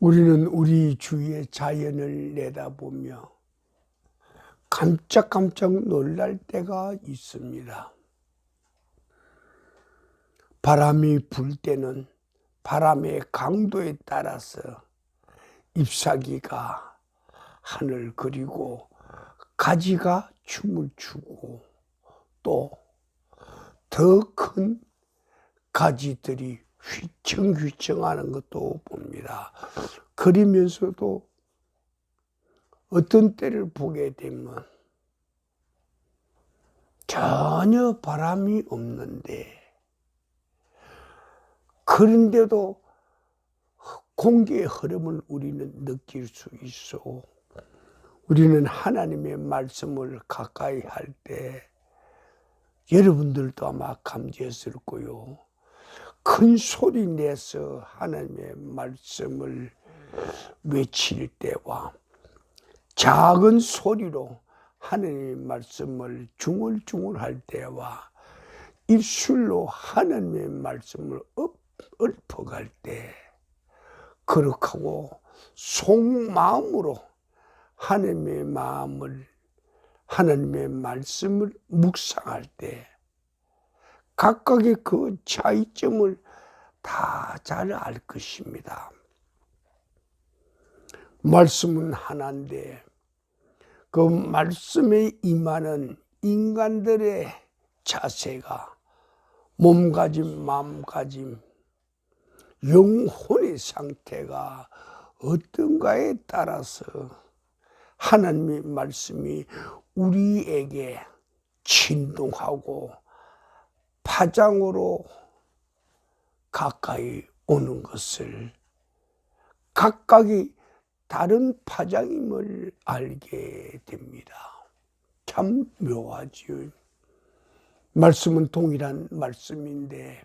우리는 우리 주위의 자연을 내다보며 깜짝깜짝 놀랄 때가 있습니다. 바람이 불 때는 바람의 강도에 따라서 잎사귀가 하늘 그리고 가지가 춤을 추고 또 더 큰 가지들이 휘청휘청하는 것도 봅니다. 그러면서도 어떤 때를 보게 되면 전혀 바람이 없는데 그런데도 공기의 흐름을 우리는 느낄 수 있어. 우리는 하나님의 말씀을 가까이 할 때 여러분들도 아마 감지했을 거요. 큰 소리 내서 하나님의 말씀을 외칠 때와 작은 소리로 하나님의 말씀을 중얼중얼 할 때와 입술로 하나님의 말씀을 읊어갈 때 그렇게 하고 속마음으로 하나님의 말씀을 묵상할 때 각각의 그 차이점을 다 잘 알 것입니다. 말씀은 하나인데 그 말씀에 임하는 인간들의 자세가 몸가짐, 마음가짐, 영혼의 상태가 어떤가에 따라서 하나님의 말씀이 우리에게 진동하고 파장으로 가까이 오는 것을 각각이 다른 파장임을 알게 됩니다. 참 묘하지요. 말씀은 동일한 말씀인데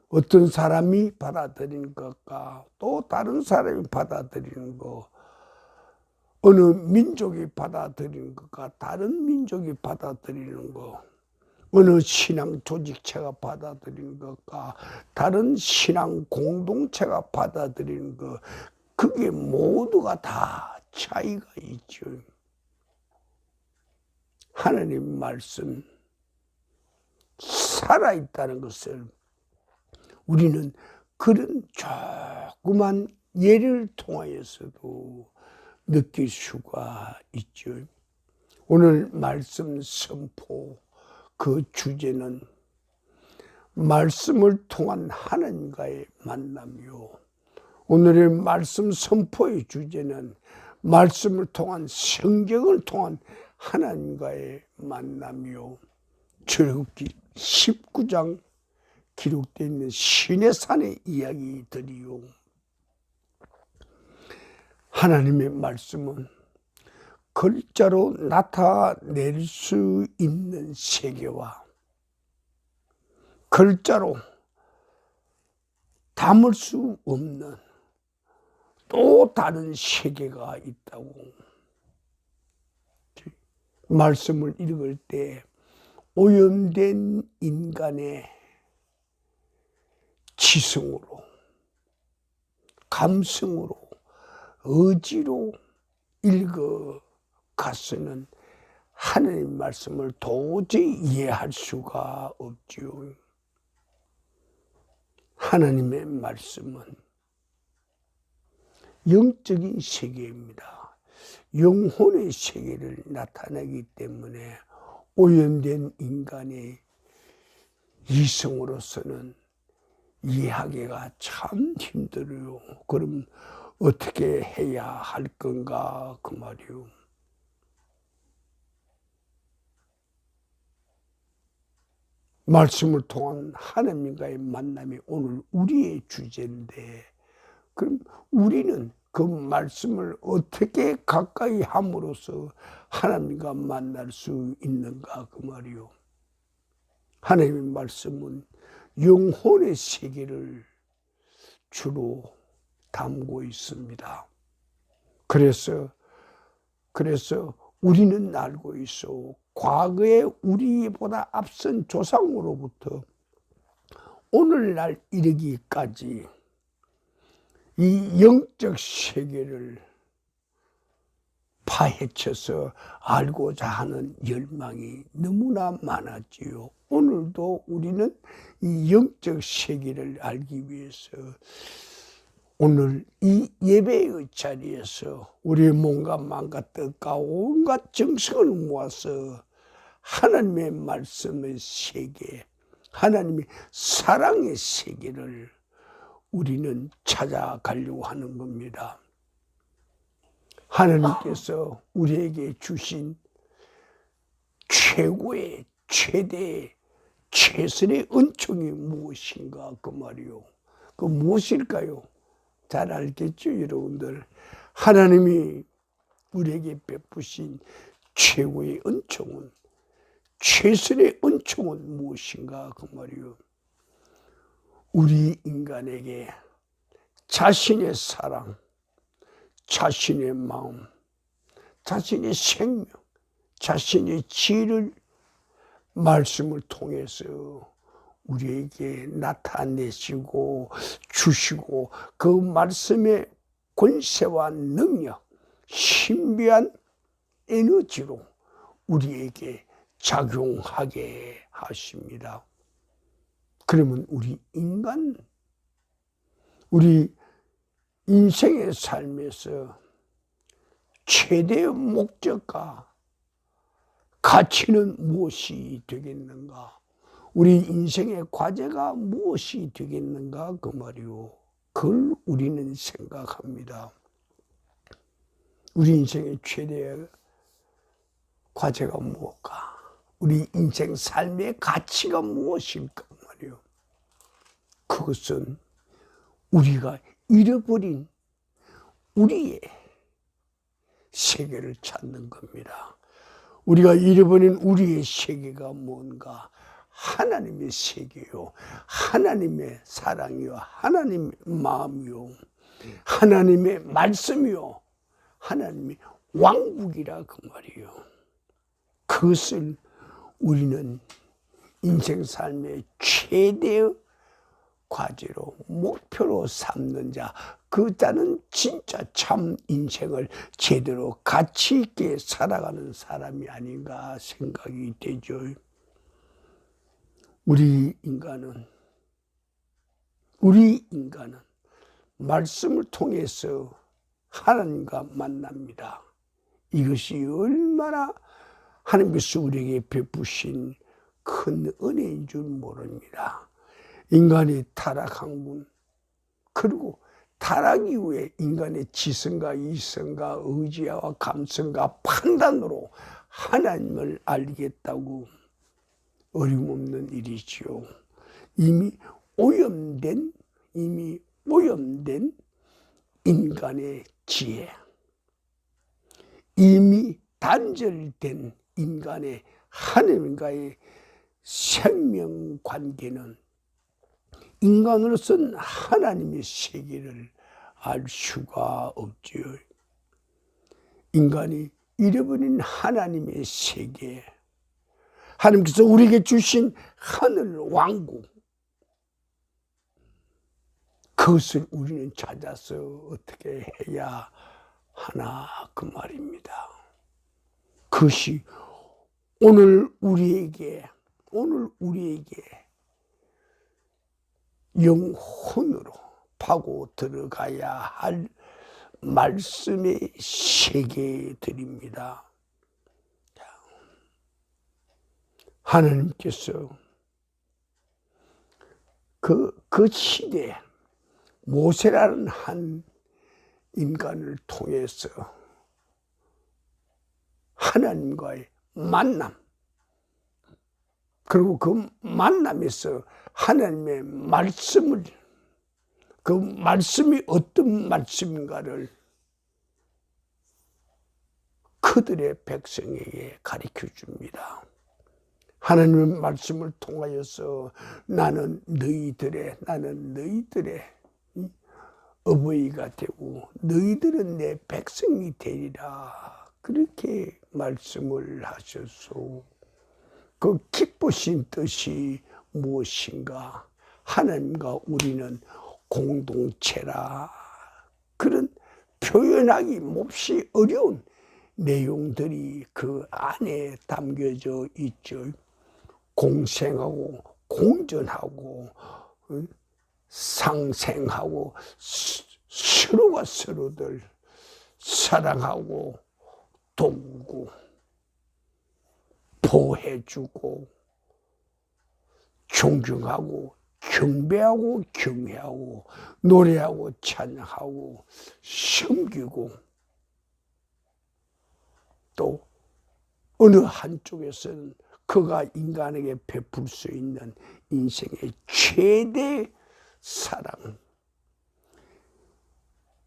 어떤 사람이 받아들이는 것과 또 다른 사람이 받아들이는 것, 어느 민족이 받아들이는 것과 다른 민족이 받아들이는 것, 어느 신앙 조직체가 받아들이는 것과 다른 신앙 공동체가 받아들이는 것, 그게 모두가 다 차이가 있죠. 하나님 말씀 살아있다는 것을 우리는 그런 조그만 예를 통하여서도 느낄 수가 있죠. 오늘 말씀 선포 그 주제는 말씀을 통한 하나님과의 만남이요. 오늘의 말씀 선포의 주제는 말씀을 통한 성경을 통한 하나님과의 만남이요. 출애굽기 19장 기록되어 있는 시내산의 이야기들이요. 하나님의 말씀은 글자로 나타낼 수 있는 세계와 글자로 담을 수 없는 또 다른 세계가 있다고. 말씀을 읽을 때 오염된 인간의 지성으로, 감성으로, 의지로 읽어가서는 하나님의 말씀을 도저히 이해할 수가 없지요. 하나님의 말씀은 영적인 세계입니다. 영혼의 세계를 나타내기 때문에 오염된 인간의 이성으로서는 이해하기가 참 힘들어요. 그럼 어떻게 해야 할 건가 그 말이요. 말씀을 통한 하나님과의 만남이 오늘 우리의 주제인데 그럼 우리는 그 말씀을 어떻게 가까이 함으로써 하나님과 만날 수 있는가 그 말이요. 하나님의 말씀은 영혼의 세계를 주로 담고 있습니다. 그래서 우리는 알고 있어. 과거에 우리보다 앞선 조상으로부터 오늘날 이르기까지 이 영적 세계를 파헤쳐서 알고자 하는 열망이 너무나 많았지요. 오늘도 우리는 이 영적 세계를 알기 위해서 오늘 이 예배의 자리에서 우리의 몸과 마음과 뜻과 온갖 정성을 모아서 하나님의 말씀의 세계, 하나님의 사랑의 세계를 우리는 찾아가려고 하는 겁니다. 하나님께서 우리에게 주신 최고의 최대의 최선의 은총이 무엇인가 그 말이요. 그 무엇일까요? 잘 알겠죠, 여러분들. 하나님이 우리에게 베푸신 최고의 은총은, 최선의 은총은 무엇인가 그 말이요. 우리 인간에게 자신의 사랑, 자신의 마음, 자신의 생명, 자신의 지혜를 말씀을 통해서 우리에게 나타내시고 주시고 그 말씀의 권세와 능력, 신비한 에너지로 우리에게 작용하게 하십니다. 그러면 우리 인생의 삶에서 최대의 목적과 가치는 무엇이 되겠는가? 우리 인생의 과제가 무엇이 되겠는가? 그 말이요. 그걸 우리는 생각합니다. 우리 인생의 최대의 과제가 무엇일까? 우리 인생 삶의 가치가 무엇일까? 말이요. 그것은 우리가 잃어버린 우리의 세계를 찾는 겁니다. 우리가 잃어버린 우리의 세계가 뭔가? 하나님의 세계요, 하나님의 사랑이요, 하나님의 마음이요, 하나님의 말씀이요, 하나님의 왕국이라 그 말이요. 그것을 우리는 인생 삶의 최대의 과제로 목표로 삼는 자, 그 자는 진짜 참 인생을 제대로 가치 있게 살아가는 사람이 아닌가 생각이 되죠. 우리 인간은 말씀을 통해서 하나님과 만납니다. 이것이 얼마나 하나님께서 우리에게 베푸신 큰 은혜인 줄 모릅니다. 인간이 타락한 분, 그리고 타락 이후에 인간의 지성과 이성과 의지와 감성과 판단으로 하나님을 알겠다고 어림없는 일이지요. 이미 오염된 인간의 지혜, 이미 단절된 인간의 하나님과의 생명 관계는 인간으로서는 하나님의 세계를 알 수가 없지요. 인간이 잃어버린 하나님의 세계, 하나님께서 우리에게 주신 하늘 왕국, 그것을 우리는 찾아서 어떻게 해야 하나 그 말입니다. 그것이 오늘 우리에게 영혼으로 파고 들어가야 할 말씀의 세계들입니다. 하나님께서 그 시대에 모세라는 한 인간을 통해서 하나님과의 만남, 그리고 그 만남에서 하나님의 말씀을, 그 말씀이 어떤 말씀인가를 그들의 백성에게 가르쳐 줍니다. 하나님의 말씀을 통하여서 나는 너희들의 어버이가 되고 너희들은 내 백성이 되리라, 그렇게 말씀을 하셔서 그 기쁘신 뜻이 무엇인가? 하나님과 우리는 공동체라 그런 표현하기 몹시 어려운 내용들이 그 안에 담겨져 있죠. 공생하고 공존하고 상생하고 서로가 서로들 사랑하고 돕고 보호해주고 존경하고 경배하고 경외하고 노래하고 찬양하고 섬기고 또 어느 한쪽에서는 그가 인간에게 베풀 수 있는 인생의 최대 사랑,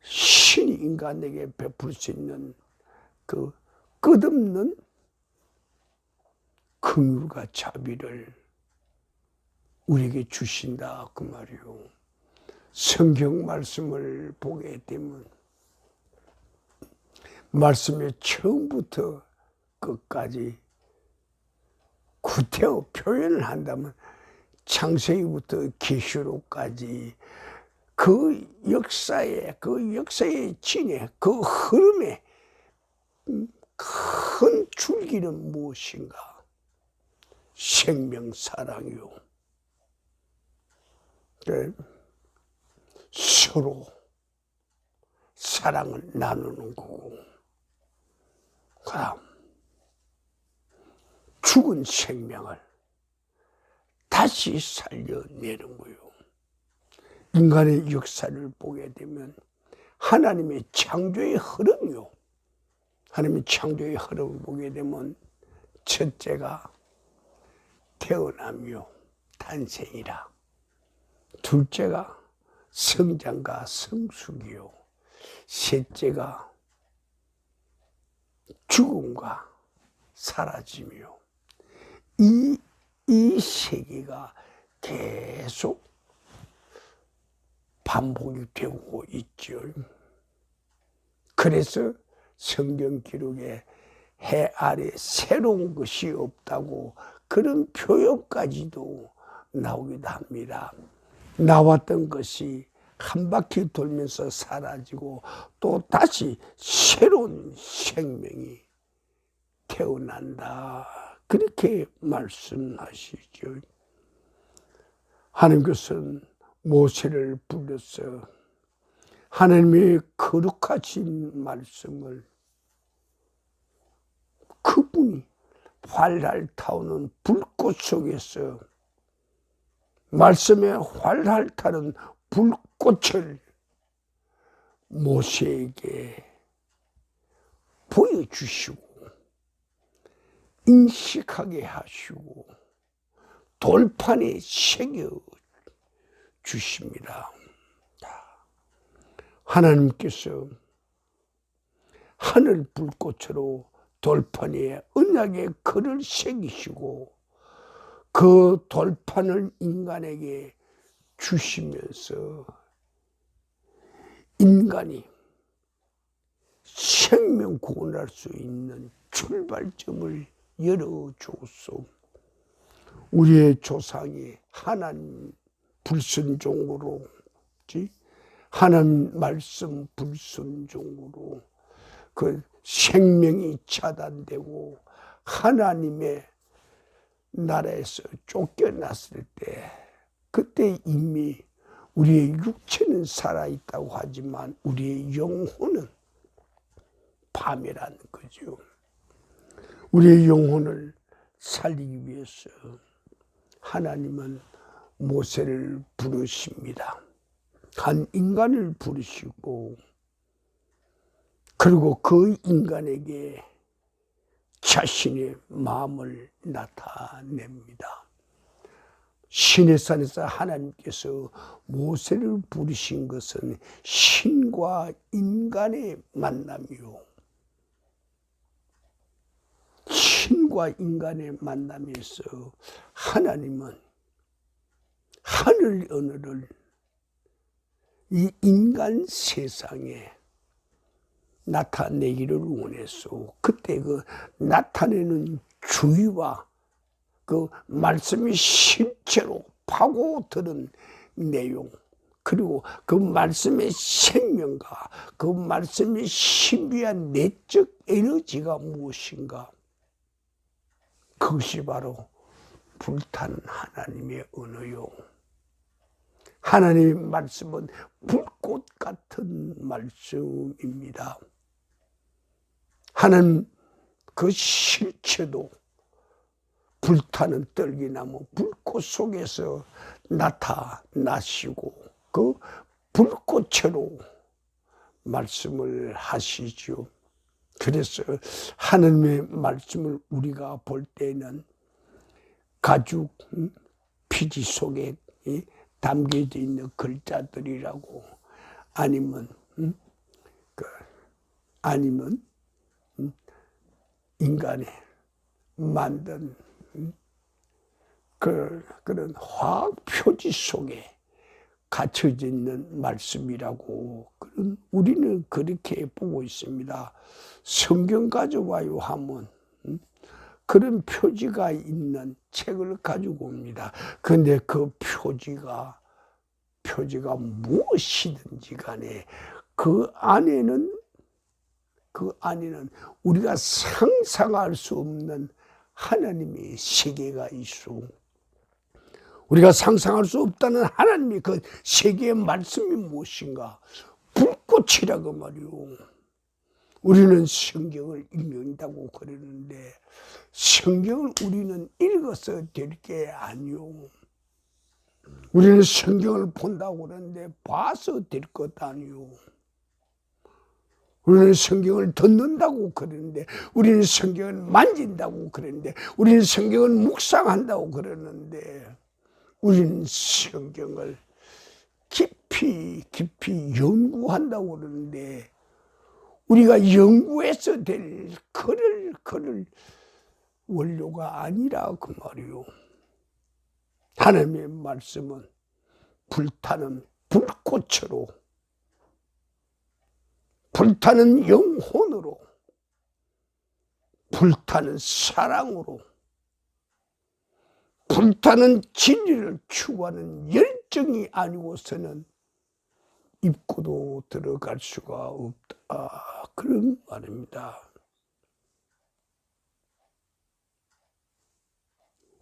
신이 인간에게 베풀 수 있는 그 끝없는 긍휼과 자비를 우리에게 주신다 그 말이요. 성경 말씀을 보게 되면 말씀의 처음부터 끝까지 구태여 표현을 한다면 창세기부터 계시록까지 그 역사의 진해 그 흐름의 큰 줄기는 무엇인가? 생명 사랑이요. 네. 서로 사랑을 나누는 거고, 그다음 죽은 생명을 다시 살려내는 거예요. 인간의 역사를 보게 되면 하나님의 창조의 흐름이요. 하나님의 창조의 흐름을 보게 되면 첫째가 태어남이요, 탄생이라. 둘째가 성장과 성숙이요. 셋째가 죽음과 사라짐이요. 이 세계가 계속 반복이 되고 있죠. 그래서 성경 기록에 해 아래 새로운 것이 없다고 그런 표현까지도 나오기도 합니다. 나왔던 것이 한 바퀴 돌면서 사라지고 또 다시 새로운 생명이 태어난다. 그렇게 말씀하시죠. 하나님께서는 모세를 불러서 하나님의 거룩하신 말씀을 그분이 활활 타오는 불꽃 속에서 말씀에 활활 타는 불꽃을 모세에게 보여주시고 인식하게 하시고 돌판에 새겨 주십니다. 하나님께서 하늘 불꽃으로 돌판에 언약의 글을 새기시고 그 돌판을 인간에게 주시면서 인간이 생명 구원할 수 있는 출발점을 열어주소. 우리의 조상이 하나님 불순종으로, 하나님 말씀 불순종으로 그 생명이 차단되고 하나님의 나라에서 쫓겨났을 때, 그때 이미 우리의 육체는 살아있다고 하지만 우리의 영혼은 파멸한 거죠. 우리의 영혼을 살리기 위해서 하나님은 모세를 부르십니다. 한 인간을 부르시고 그리고 그 인간에게 자신의 마음을 나타냅니다. 시내산에서 하나님께서 모세를 부르신 것은 신과 인간의 만남이요. 신과 인간의 만남에서 하나님은 하늘 언어를 이 인간 세상에 나타내기를 원했어. 그때 그 나타내는 주의와 그 말씀이 실제로 파고드는 내용, 그리고 그 말씀의 생명과 그 말씀의 신비한 내적 에너지가 무엇인가? 그것이 바로 불타는 하나님의 언어요. 하나님의 말씀은 불꽃 같은 말씀입니다. 하나님 그 실체도 불타는 떨기나무 불꽃 속에서 나타나시고 그 불꽃으로 말씀을 하시죠. 그래서 하나님의 말씀을 우리가 볼 때는 가죽 피지 속에 담겨져 있는 글자들이라고 아니면 인간이 만든 그런 화학 표지 속에 갇혀져 있는 말씀이라고 우리는 그렇게 보고 있습니다. 성경 가져와요 하면 그런 표지가 있는 책을 가지고 옵니다. 그런데 그 표지가 무엇이든지 간에 그 안에는 우리가 상상할 수 없는 하나님의 세계가 있어. 우리가 상상할 수 없다는 하나님의 그 세계의 말씀이 무엇인가? 불꽃이라고 말이요. 우리는 성경을 읽는다고 그러는데 성경을 우리는 읽어서 될 게 아니요. 우리는 성경을 본다고 그러는데 봐서 될 것 아니요. 우리는 성경을 듣는다고 그러는데 우리는 성경을 만진다고 그러는데 우리는 성경을 묵상한다고 그러는데 우리는 성경을 깊이 연구한다고 그러는데 우리가 연구해서 될 그럴 원료가 아니라 그 말이요. 하나님의 말씀은 불타는 불꽃으로 불타는 영혼으로 불타는 사랑으로 불타는 진리를 추구하는 열정이 아니고서는 입고도 들어갈 수가 없다. 그런 말입니다.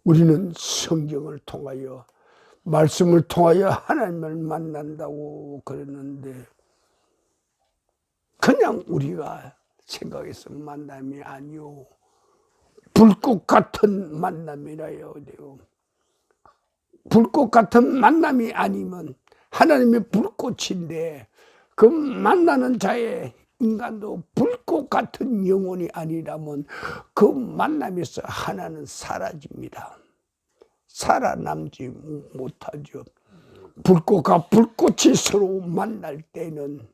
우리는 성경을 통하여 말씀을 통하여 하나님을 만난다고 그랬는데 그냥 우리가 생각해서 만남이 아니요. 불꽃 같은 만남이라야 돼요. 불꽃 같은 만남이 아니면 하나님의 불꽃인데 그 만나는 자의 인간도 불꽃 같은 영혼이 아니라면 그 만남에서 하나는 사라집니다. 살아남지 못하죠. 불꽃과 불꽃이 서로 만날 때는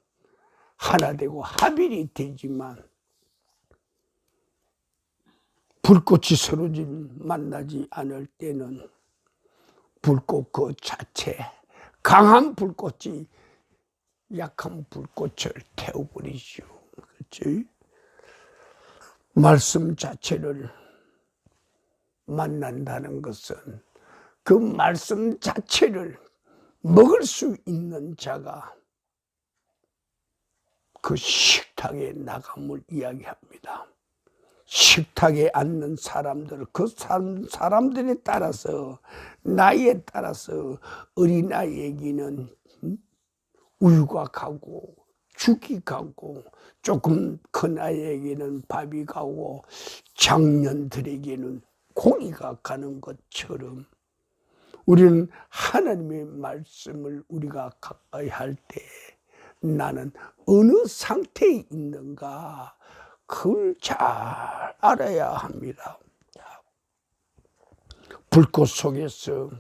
하나 되고 합일이 되지만 불꽃이 서로 만나지 않을 때는 불꽃 그 자체 강한 불꽃이 약한 불꽃을 태워버리죠. 그렇지? 말씀 자체를 만난다는 것은 그 말씀 자체를 먹을 수 있는 자가 그 식탁에 나감을 이야기합니다. 식탁에 앉는 사람들, 그 사람들에 따라서 나이에 따라서 어린아이에게는 우유가 가고 죽이 가고 조금 큰 아이에게는 밥이 가고 장년들에게는 고기가 가는 것처럼 우리는 하나님의 말씀을 우리가 가까이 할 때 나는 어느 상태에 있는가 그걸 잘 알아야 합니다. 불꽃 속에서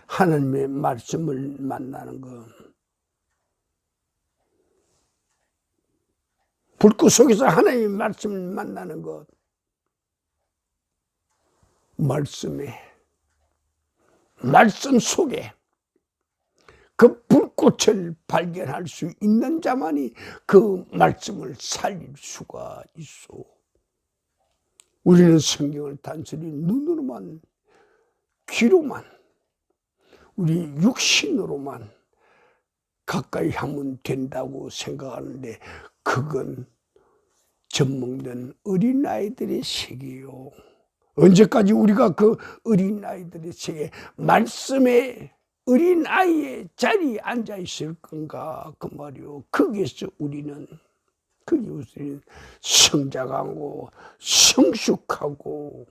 하나님의 말씀을 만나는 것, 불꽃 속에서 하나님의 말씀을 만나는 것, 말씀 속에 그 불꽃을 발견할 수 있는 자만이 그 말씀을 살릴 수가 있어. 우리는 성경을 단순히 눈으로만, 귀로만, 우리 육신으로만 가까이 하면 된다고 생각하는데 그건 젖먹는 어린아이들의 세계요. 언제까지 우리가 그 어린아이들의 세계, 말씀의 어린아이의 자리에 앉아 있을 건가 그 말이요. 거기에서 우리는 성장하고 성숙하고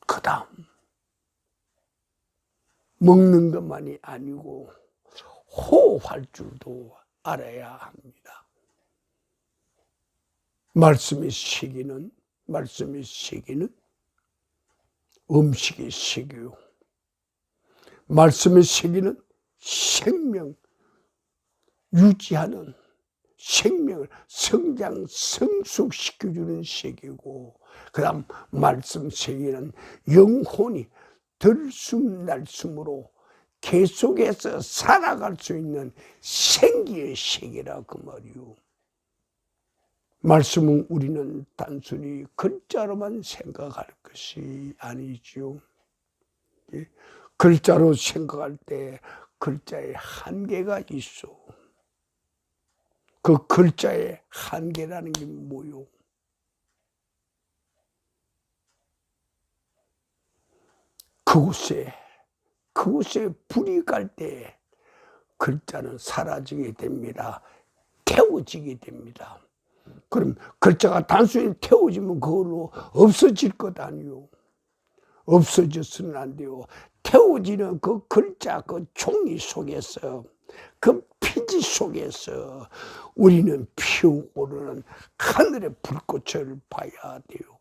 그 다음 먹는 것만이 아니고 호흡할 줄도 알아야 합니다. 말씀의 세계는 음식의 세계요. 말씀의 세계는 생명 유지하는, 생명을 성장 성숙시켜주는 세계고, 그 다음 말씀 세계는 영혼이 들숨날숨으로 계속해서 살아갈 수 있는 생기의 세계라 그 말이요. 말씀은 우리는 단순히 글자로만 생각할 것이 아니지요. 글자로 생각할 때 글자에 한계가 있어. 그 글자의 한계라는 게 뭐요? 그곳에 불이 갈 때 글자는 사라지게 됩니다. 태워지게 됩니다. 그럼 글자가 단순히 태워지면 그걸로 없어질 것 아니요. 없어져서는 안 돼요. 태워지는 그 글자, 그 종이 속에서, 그 피지 속에서 우리는 피어오르는 하늘의 불꽃을 봐야 돼요.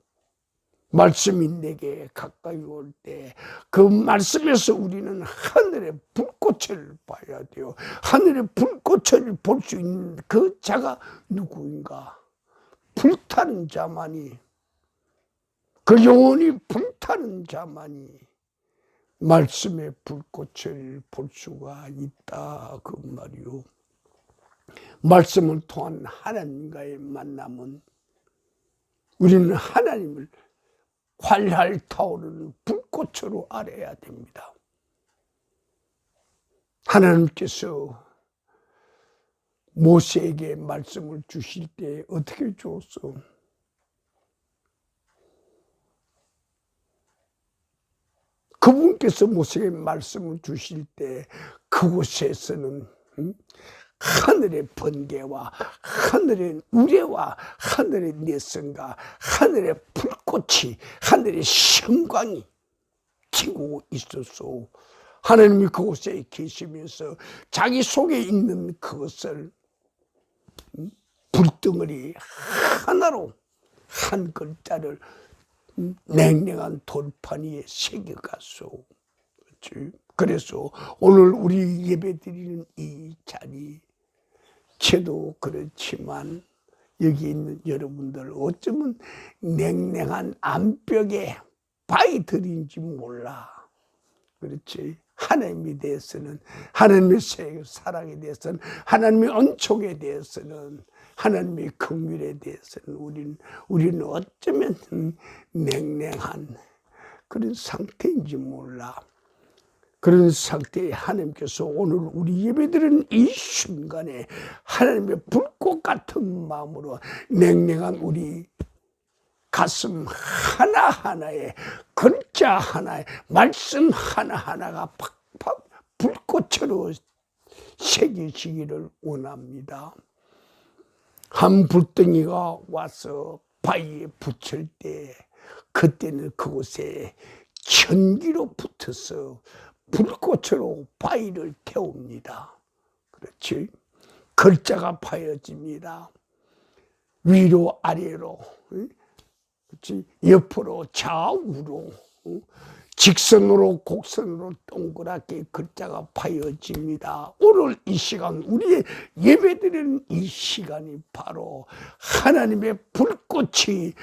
말씀이 내게 가까이 올 때 그 말씀에서 우리는 하늘의 불꽃을 봐야 돼요. 하늘의 불꽃을 볼 수 있는 그 자가 누구인가? 불타는 자만이, 그 영혼이 불타는 자만이 말씀의 불꽃을 볼 수가 있다 그 말이요. 말씀을 통한 하나님과의 만남은 우리는 하나님을 활활 타오르는 불꽃으로 알아야 됩니다. 하나님께서 모세에게 말씀을 주실 때 어떻게 주었어? 그분께서 모세에게 말씀을 주실 때 그곳에서는 하늘의 번개와 하늘의 우레와 하늘의 내성과 하늘의 불꽃이, 하늘의 성광이 튀고 있었소. 하나님이 그곳에 계시면서 자기 속에 있는 그것을 불덩어리 하나로 한 글자를 냉랭한 돌판 위에 새겨갔소. 그래서 오늘 우리 예배드리는 이 자리, 저도 그렇지만 여기 있는 여러분들 어쩌면 냉랭한 암벽에 바위들인지 몰라. 그렇지. 하나님에 대해서는, 하나님의 사랑에 대해서는, 하나님의 은총에 대해서는, 하나님의 긍휼에 대해서는 우리는 어쩌면 냉랭한 그런 상태인지 몰라. 그런 상태에 하나님께서 오늘 우리 예배드리는 이 순간에 하나님의 불꽃 같은 마음으로 냉랭한 우리 가슴 하나하나에, 글자 하나에, 말씀 하나하나가 팍팍 불꽃으로 새겨지기를 원합니다. 한 불덩이가 와서 바위에 붙을 때 그때는 그곳에 전기로 붙어서 불꽃으로 바위를 태웁니다. 그렇지? 글자가 파여집니다. 위로 아래로, 그렇지? 옆으로 좌우로, 직선으로 곡선으로 동그랗게 글자가 파여집니다. 오늘 이 시간, 우리의 예배드리는 이 시간이 바로 하나님의 불꽃이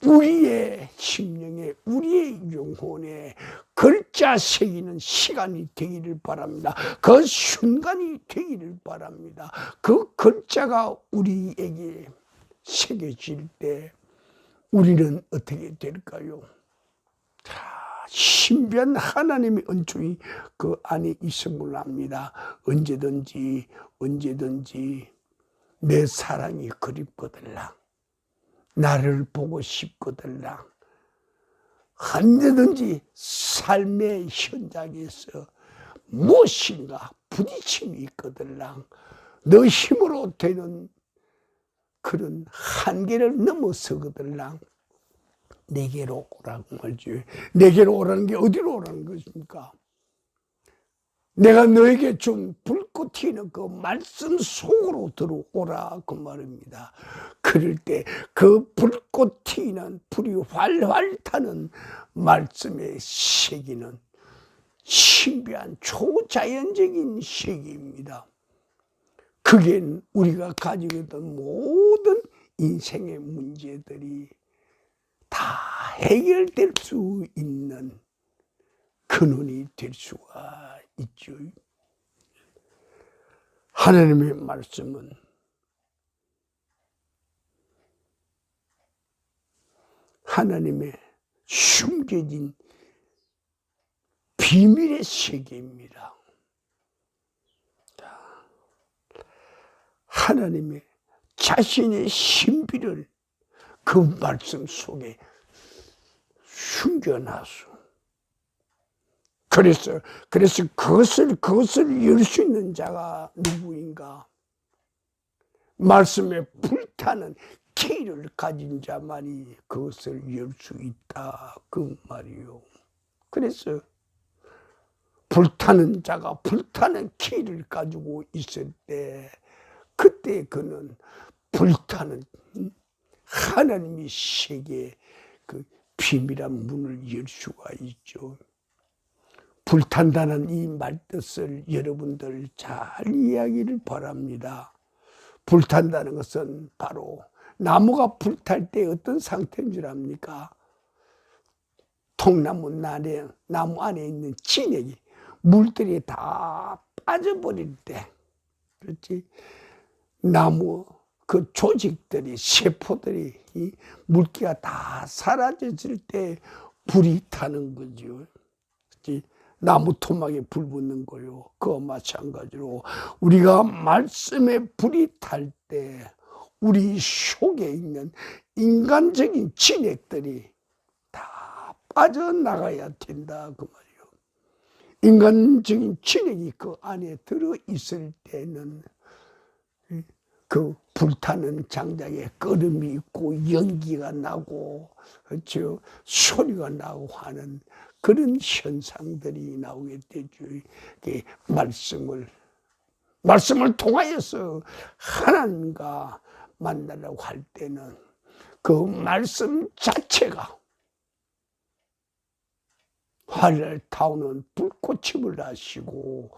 우리의 심령에, 우리의 영혼에 글자 새기는 시간이 되기를 바랍니다. 그 순간이 되기를 바랍니다. 그 글자가 우리에게 새겨질 때 우리는 어떻게 될까요? 신비한 하나님의 은총이 그 안에 있음을 압니다. 언제든지 내 사랑이 그립거들라, 나를 보고 싶거들라, 언제든지 삶의 현장에서 무엇인가 부딪힘이 있거들라, 너 힘으로 되는 그런 한계를 넘어서거들라 내게로 오라고 말지. 내게로 오라는 게 어디로 오라는 것입니까? 내가 너에게 준 불꽃 튀는 그 말씀 속으로 들어오라 그 말입니다. 그럴 때 그 불꽃 튀는 불이 활활 타는 말씀의 세계는 신비한 초자연적인 세계입니다. 그게 우리가 가지고 있던 모든 인생의 문제들이 다 해결될 수 있는 근원이 될 수가 있죠. 하나님의 말씀은 하나님의 숨겨진 비밀의 세계입니다. 하나님의 자신의 신비를 그 말씀 속에 숨겨놨어. 그래서 그것을 열 수 있는 자가 누구인가? 말씀에 불타는 키를 가진 자만이 그것을 열 수 있다 그 말이요. 그래서 불타는 자가 불타는 키를 가지고 있을 때 그때 그는 불타는 하나님의 세계의 그 비밀한 문을 열 수가 있죠. 불탄다는 이 말뜻을 여러분들 잘 이해하기를 바랍니다. 불탄다는 것은 바로 나무가 불탈 때 어떤 상태인 줄 압니까? 통나무 나무 안에 있는 진액이 물들이 다 빠져버릴 때, 그렇지? 나무 그 조직들이 세포들이 이 물기가 다 사라졌을 때 불이 타는 거죠. 그렇지? 나무 토막에 불 붙는 거요. 그와 마찬가지로 우리가 말씀에 불이 탈 때 우리 속에 있는 인간적인 진액들이 다 빠져나가야 된다 그 말이요. 인간적인 진액이 그 안에 들어 있을 때는 그 불타는 장작에 끓음이 있고 연기가 나고, 그렇죠? 소리가 나고 하는 그런 현상들이 나오게 되죠. 말씀을 통하여서 하나님과 만나려고 할 때는 그 말씀 자체가 활활 타오는 불꽃임을 아시고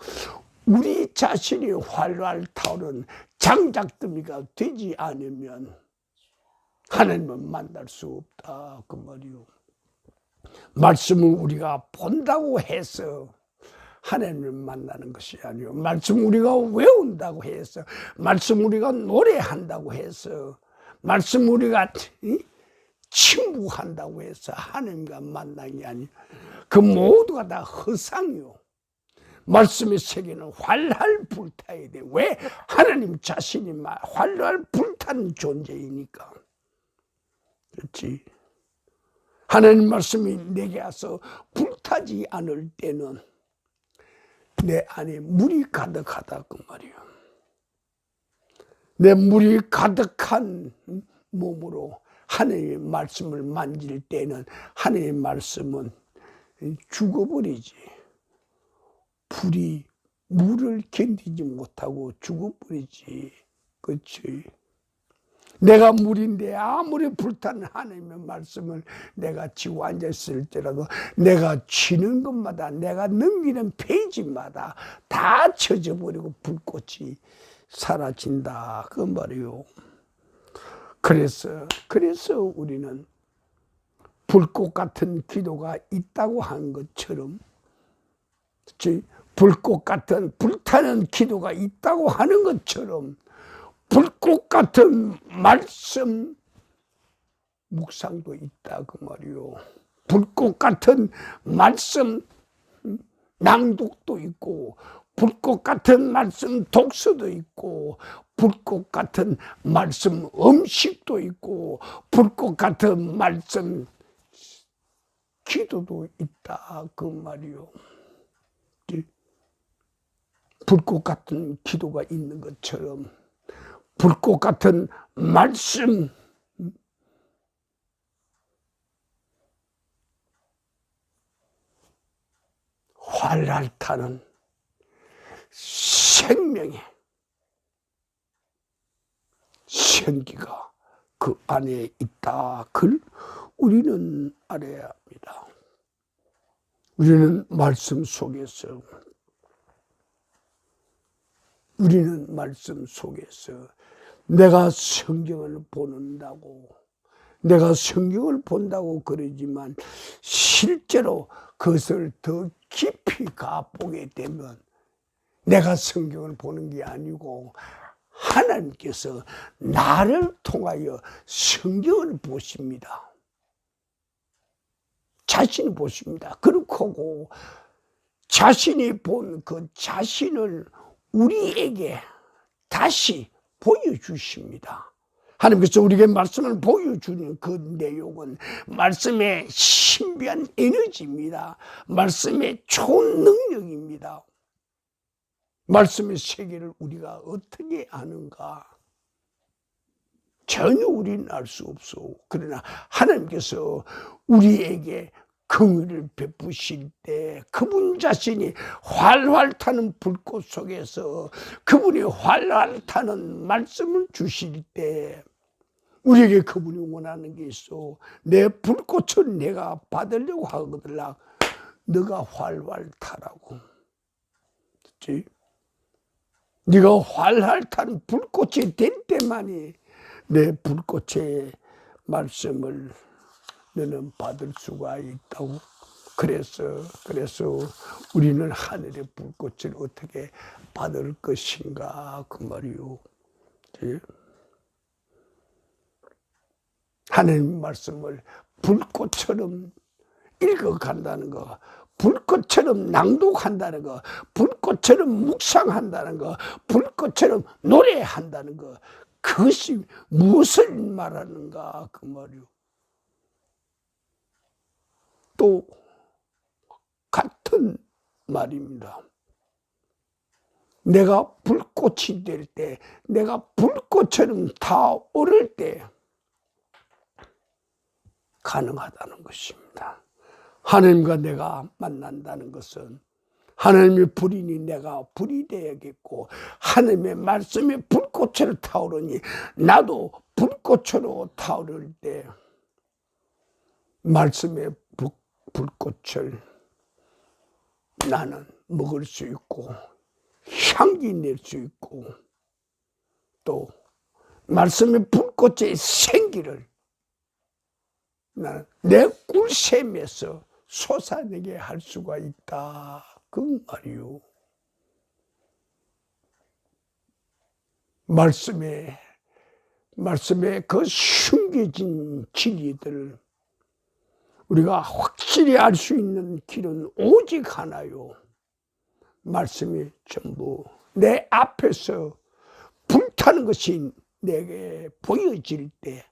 우리 자신이 활활 타오는 장작더미가 되지 않으면 하나님을 만날 수 없다 그 말이요. 말씀을 우리가 본다고 해서 하나님을 만나는 것이 아니요. 말씀 우리가 외운다고 해서, 말씀 우리가 노래한다고 해서, 말씀 우리가 친구한다고 해서 하나님과 만나는 게 아니요. 그 모두가 다 허상이요. 말씀의 세계는 활활 불타야 돼. 왜? 하나님 자신이 활활 불타는 존재이니까. 그렇지? 하나님 말씀이 내게 와서 불타지 않을 때는 내 안에 물이 가득하다 그 말이에요. 내 물이 가득한 몸으로 하나님의 말씀을 만질 때는 하나님의 말씀은 죽어버리지. 불이 물을 견디지 못하고 죽어버리지. 그렇지? 내가 물인데 아무리 불타는 하나님의 말씀을 내가 지고 앉았을 때라도 내가 치는 것마다, 내가 넘기는 페이지마다 다 젖어버리고 불꽃이 사라진다 그 말이요. 그래서 우리는 불꽃 같은 기도가 있다고 한 것처럼, 불꽃 같은 불타는 기도가 있다고 하는 것처럼 불꽃 같은 말씀 묵상도 있다 그 말이요. 불꽃 같은 말씀 낭독도 있고, 불꽃 같은 말씀 독서도 있고, 불꽃 같은 말씀 음식도 있고, 불꽃 같은 말씀 기도도 있다 그 말이요. 불꽃 같은 기도가 있는 것처럼 불꽃 같은 말씀 활활 타는 생명의 생기가 그 안에 있다. 그걸 우리는 알아야 합니다. 우리는 말씀 속에서 내가 성경을 본다고 그러지만 실제로 그것을 더 깊이 가보게 되면 내가 성경을 보는 게 아니고 하나님께서 나를 통하여 성경을 보십니다. 자신을 보십니다. 그렇고 자신이 본 그 자신을 우리에게 다시 보여주십니다. 하나님께서 우리에게 말씀을 보여주는 그 내용은 말씀의 신비한 에너지입니다. 말씀의 초능력입니다. 말씀의 세계를 우리가 어떻게 아는가? 전혀 우리는 알 수 없어. 그러나 하나님께서 우리에게 긍휼을 베푸실 때 그분 자신이 활활 타는 불꽃 속에서 그분이 활활 타는 말씀을 주실 때 우리에게 그분이 원하는 게 있어. 내 불꽃을 내가 받으려고 하거들라 너가 활활 타라고. 그렇지? 네가 활활 탄 불꽃이 될 때만이 내 불꽃의 말씀을 너는 받을 수가 있다고. 그래서 우리는 하늘의 불꽃을 어떻게 받을 것인가 그 말이요. 하나님 말씀을 불꽃처럼 읽어간다는 거, 불꽃처럼 낭독한다는 거, 불꽃처럼 묵상한다는 거, 불꽃처럼 노래한다는 거, 그것이 무엇을 말하는가 그 말이요. 또 같은 말입니다. 내가 불꽃이 될 때, 내가 불꽃처럼 타오를 때 가능하다는 것입니다. 하나님과 내가 만난다는 것은 하나님의 불이니 내가 불이 되어야겠고, 하나님의 말씀에 불꽃으로 타오르니 나도 불꽃으로 타오를 때 말씀의 불꽃을 나는 먹을 수 있고 향기 낼 수 있고 또 말씀의 불꽃의 생기를 나는 내 꿀샘에서 솟아내게 할 수가 있다 그 말이요. 말씀에 그 숨겨진 진리들을 우리가 확실히 알 수 있는 길은 오직 하나요. 말씀이 전부 내 앞에서 불타는 것이 내게 보여질 때,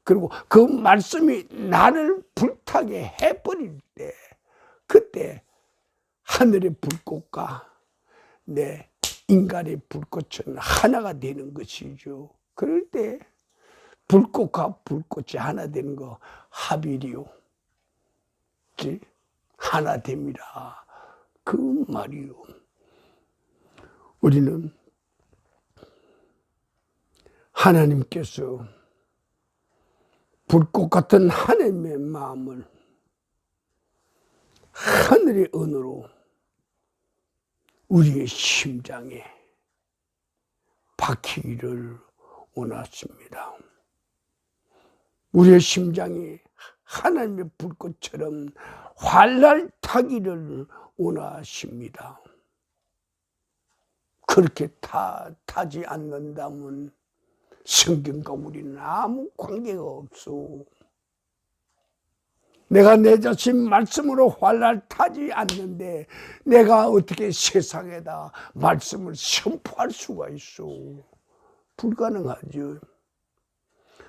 그리고 그 말씀이 나를 불타게 해버릴 때, 그때 하늘의 불꽃과 내 인간의 불꽃은 하나가 되는 것이죠. 그럴 때 불꽃과 불꽃이 하나 되는 거 합일이요. 하나 됩니다. 그 말이요. 우리는 하나님께서 불꽃 같은 하나님의 마음을 하늘의 은으로 우리의 심장에 박히기를 원하십니다. 우리의 심장이 하나님의 불꽃처럼 활활 타기를 원하십니다. 그렇게 타지 않는다면 성경과 우리는 아무 관계가 없어. 내가 내 자신 말씀으로 활활 타지 않는데 내가 어떻게 세상에다 말씀을 선포할 수가 있어? 불가능하죠.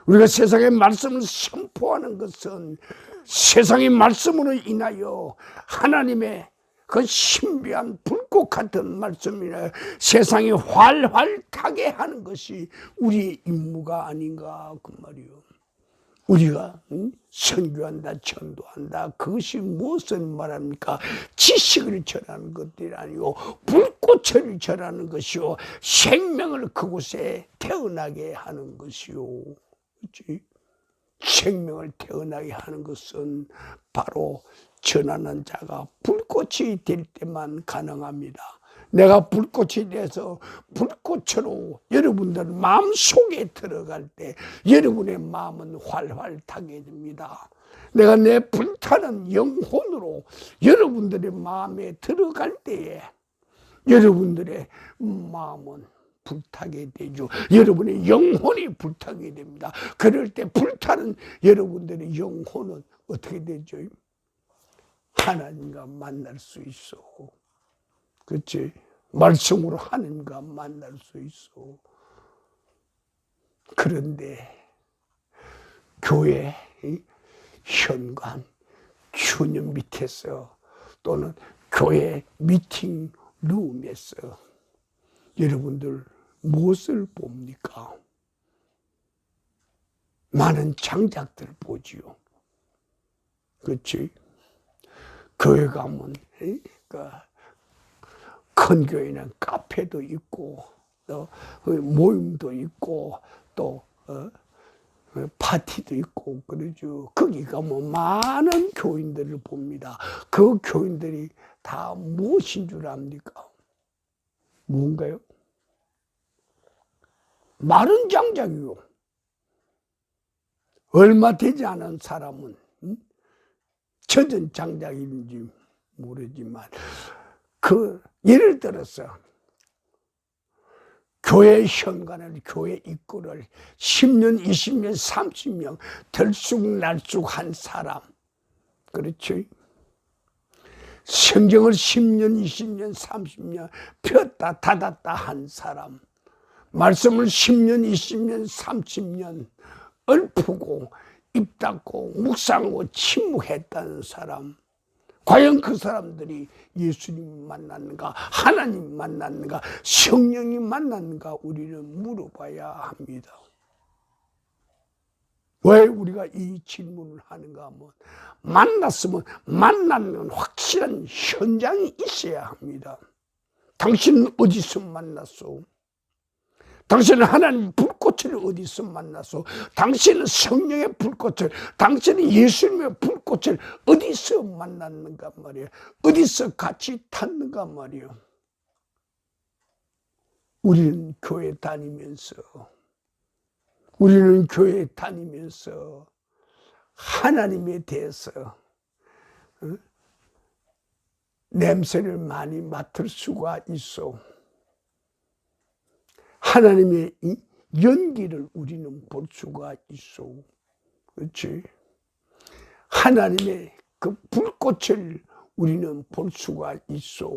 우리가 세상에 말씀을 선포하는 것은 세상의 말씀으로 인하여 하나님의 그 신비한 불꽃 같은 말씀이나 세상에 활활 타게 하는 것이 우리의 임무가 아닌가 그 말이요. 우리가 선교한다, 전도한다. 그것이 무엇을 말합니까? 지식을 전하는 것들이 아니고 불꽃을 전하는 것이요, 생명을 그곳에 태어나게 하는 것이요. 그렇지? 생명을 태어나게 하는 것은 바로 전하는 자가 불꽃이 될 때만 가능합니다. 내가 불꽃이 돼서 불꽃으로 여러분들 마음속에 들어갈 때 여러분의 마음은 활활 타게 됩니다. 내가 내 불타는 영혼으로 여러분들의 마음에 들어갈 때에 여러분들의 마음은 불타게 되죠. 여러분의 영혼이 불타게 됩니다. 그럴 때 불타는 여러분들의 영혼은 어떻게 되죠? 하나님과 만날 수 있어. 그렇지? 말씀으로 하나님과 만날 수 있어. 그런데 교회 현관 주님 밑에서 또는 교회 미팅 룸에서 여러분들 무엇을 봅니까? 많은 장작들 보지요. 그렇지? 교회 가면 큰 교회는 카페도 있고 또 모임도 있고 또 파티도 있고 그러죠. 거기 가면 많은 교인들을 봅니다. 그 교인들이 다 무엇인 줄 압니까? 뭔가요? 마른 장작이요. 얼마 되지 않은 사람은 젖은 장작인지 모르지만 예를 들어서 교회 현관을, 교회 입구를 10년, 20년, 30년 들쑥날쑥한 사람, 그렇죠? 성경을 10년, 20년, 30년 폈다 닫았다 한 사람, 말씀을 10년, 20년, 30년 읊고 입 닫고 묵상하고 침묵했다는 사람, 과연 그 사람들이 예수님 만났는가, 하나님 만났는가, 성령이 만났는가 우리는 물어봐야 합니다. 왜 우리가 이 질문을 하는가 하면 만났으면 만나는 확실한 현장이 있어야 합니다. 당신은 어디서 만났소? 당신은 하나님 불꽃을 어디서 만났소? 당신은 성령의 불꽃을, 당신은 예수님의 불꽃을 어디서 만났는가 말이에요. 어디서 같이 탔는가 말이에요. 우리는 교회 다니면서 하나님에 대해서 냄새를 많이 맡을 수가 있어. 하나님의 이 연기를 우리는 볼 수가 있어. 그렇지? 하나님의 그 불꽃을 우리는 볼 수가 있어.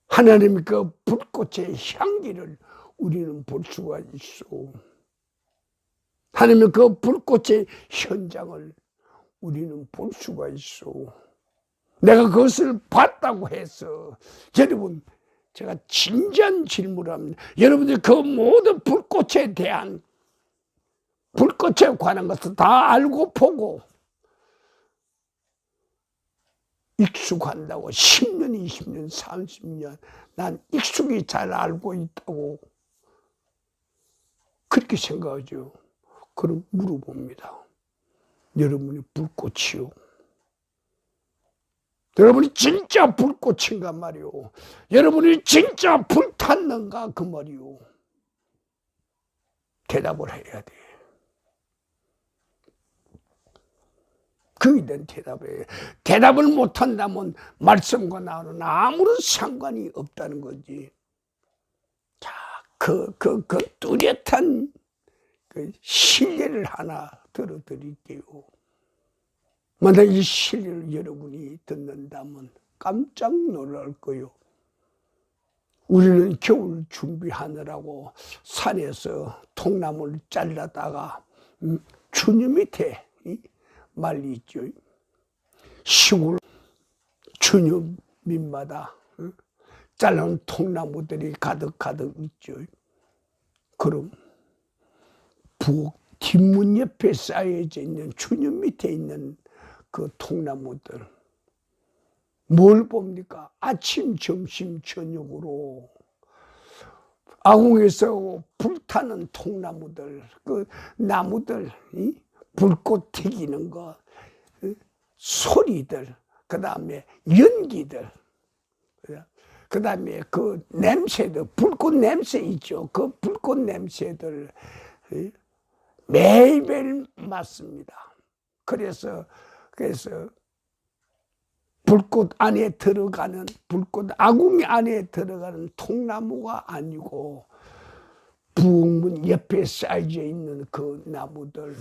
하나님의 그 불꽃의 향기를 우리는 볼 수가 있어. 하나님의 그 불꽃의 현장을 우리는 볼 수가 있어. 내가 그것을 봤다고 해서 여러분, 제가 진지한 질문을 합니다. 여러분들 그 모든 불꽃에 관한 것을 다 알고 보고 익숙한다고 10년, 20년, 30년 난 익숙히 잘 알고 있다고 그렇게 생각하죠. 그럼 물어봅니다. 여러분이 불꽃이요? 여러분이 진짜 불꽃인가 말이오? 여러분이 진짜 불탔는가 그 말이오? 대답을 해야 돼. 그에 대한 대답에 대답을 못한다면 말씀과 나는 아무런 상관이 없다는 거지. 자, 그 뚜렷한 그 실례를 하나 들어드릴게요. 만약 이 실리를 여러분이 듣는다면 깜짝 놀랄 거요. 우리는 겨울 준비하느라고 산에서 통나무를 잘라다가 추녀 밑에 말리 있죠. 시골 추녀 밑마다 잘라놓은 통나무들이 가득가득 있죠. 그럼 부엌 뒷문 옆에 쌓여져 있는 추녀 밑에 있는 그 통나무들 뭘 봅니까? 아침, 점심, 저녁으로 아궁에서 불타는 통나무들, 그 나무들, 불꽃 튀기는 거, 소리들, 그 다음에 연기들, 그 다음에 그 냄새들, 불꽃 냄새 있죠. 그 불꽃 냄새들 매일매일 맡습니다. 그래서 불꽃 안에 들어가는, 불꽃 아궁이 안에 들어가는 통나무가 아니고 부엌문 옆에 쌓여져 있는 그 나무들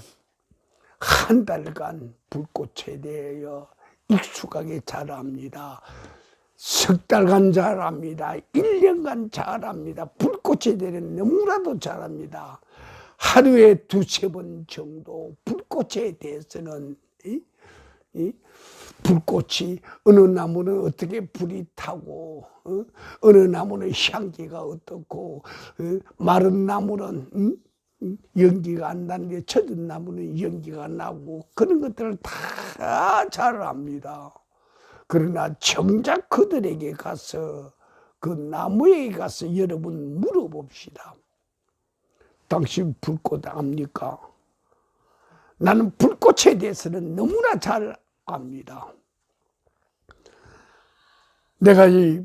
한 달간 불꽃에 대하여 익숙하게 자랍니다. 석 달간 자랍니다. 1년간 자랍니다. 불꽃에 대해 너무나도 자랍니다. 하루에 2-3번 정도 불꽃에 대해서는 불꽃이 어느 나무는 어떻게 불이 타고 어느 나무는 향기가 어떻고 마른 나무는 연기가 안 나는데 젖은 나무는 연기가 나고 그런 것들을 다 잘 압니다. 그러나 정작 그들에게 가서 그 나무에 가서 여러분 물어봅시다. 당신 불꽃 압니까? 나는 불꽃에 대해서는 너무나 잘 압니다. 내가 이